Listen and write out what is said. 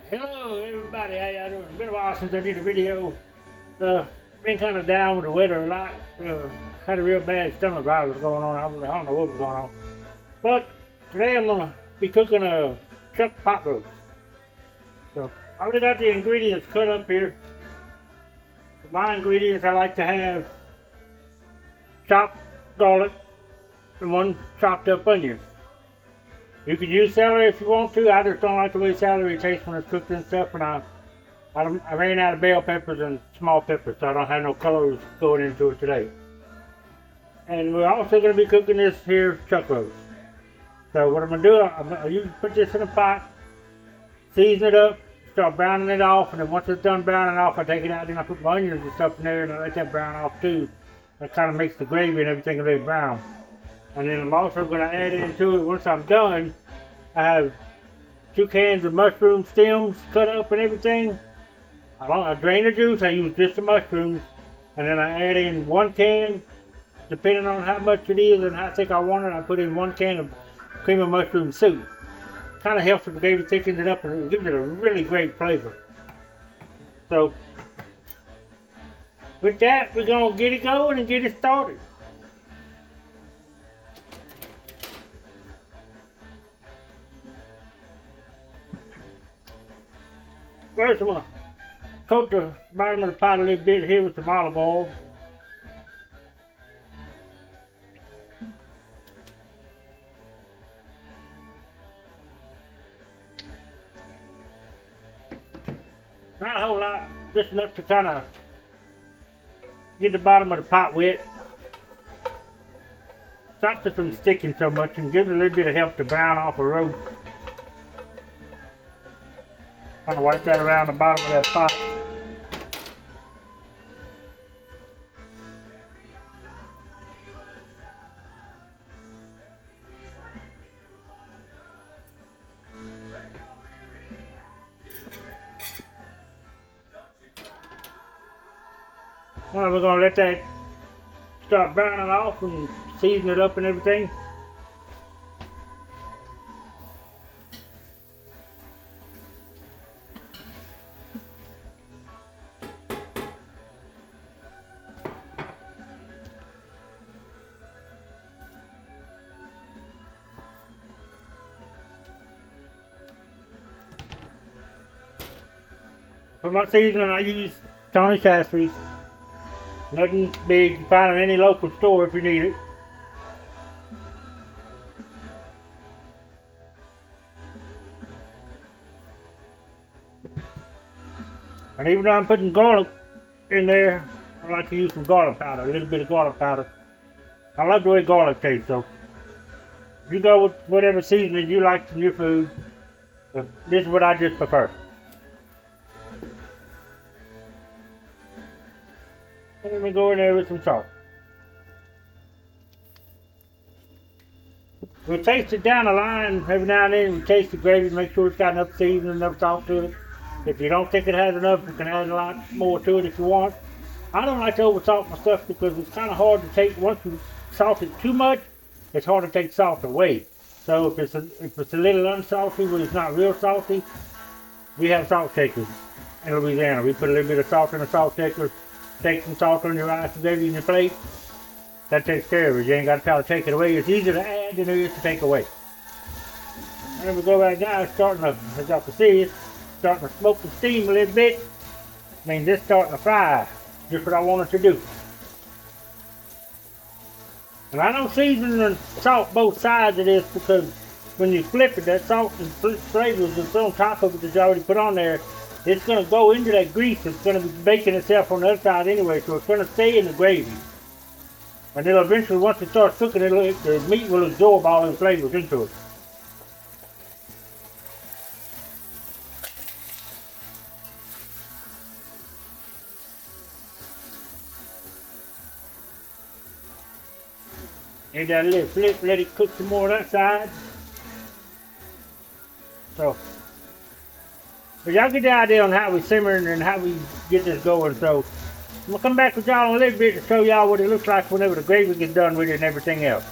Hello everybody, how y'all doing? It's been a while since I did a video. Been kind of down with the weather a lot. Had a real bad stomach virus going on. I don't know what was going on. But today I'm gonna be cooking a chuck pot roast. So I already got the ingredients cut up here. For my ingredients, I like to have chopped garlic and one chopped up onion. You can use celery if you want to. I just don't like the way celery tastes when it's cooked and stuff. And I ran out of bell peppers and small peppers, so I don't have no colors going into it today. And we're also going to be cooking this here chuck roast. So what I'm going to do, I'm going to put this in a pot, season it up, start browning it off, and then once it's done browning off, I take it out, and I put my onions and stuff in there, and I let that brown off too. That kind of makes the gravy and everything a little brown. And then I'm also going to add into it, once I'm done, I have 2 cans of mushroom stems cut up and everything. I drain the juice, I use just the mushrooms. And then I add in 1 can, depending on how much it is and how thick I want it, I put in 1 can of cream of mushroom soup. Kind of helps with the gravy, thickens it up, and it gives it a really great flavor. So, with that, we're going to get it going and get it started. First, I'm going to coat the bottom of the pot a little bit here with some olive oil. Not a whole lot, just enough to kind of get the bottom of the pot wet. Stops it from sticking so much and gives it a little bit of help to brown off a roast. Kind of wipe that around the bottom of that pot. Well, we're going to let that start browning off and season it up and everything. For my seasoning, I use Tony Chaffee's. Nothing big. You find it in any local store if you need it. And even though I'm putting garlic in there, I like to use some garlic powder, a little bit of garlic powder. I love the way garlic tastes, so you go with whatever seasoning you like in your food. But this is what I just prefer. And then we go in there with some salt. We'll taste it down the line every now and then. We taste the gravy, make sure it's got enough seasoning, enough salt to it. If you don't think it has enough, you can add a lot more to it if you want. I don't like to over salt my stuff because it's kind of hard to take. Once you salt it too much, it's hard to take salt away. So if it's a little unsalty, but it's not real salty, we have salt shakers in Louisiana. We put a little bit of salt in a salt shaker. Take some salt on your rice and gravy in your plate. That takes care of it. You ain't got to try to take it away. It's easier to add than it is to take away. And we go right now, it's starting to, as y'all can see, it's starting to smoke and steam a little bit. I mean, this starting to fry. Just what I want it to do. And I don't season and salt both sides of this because when you flip it, that salt and flavors that's on top of it that you already put on there, it's going to go into that grease. It's going to be baking itself on the other side anyway, so it's going to stay in the gravy. And it'll eventually, once it starts cooking, the meat will absorb all the flavors into it. And that little flip, let it cook some more on that side. So, but y'all get the idea on how we simmer and how we get this going. So I'm gonna come back with y'all in a little bit to show y'all what it looks like whenever the gravy gets done with it and everything else.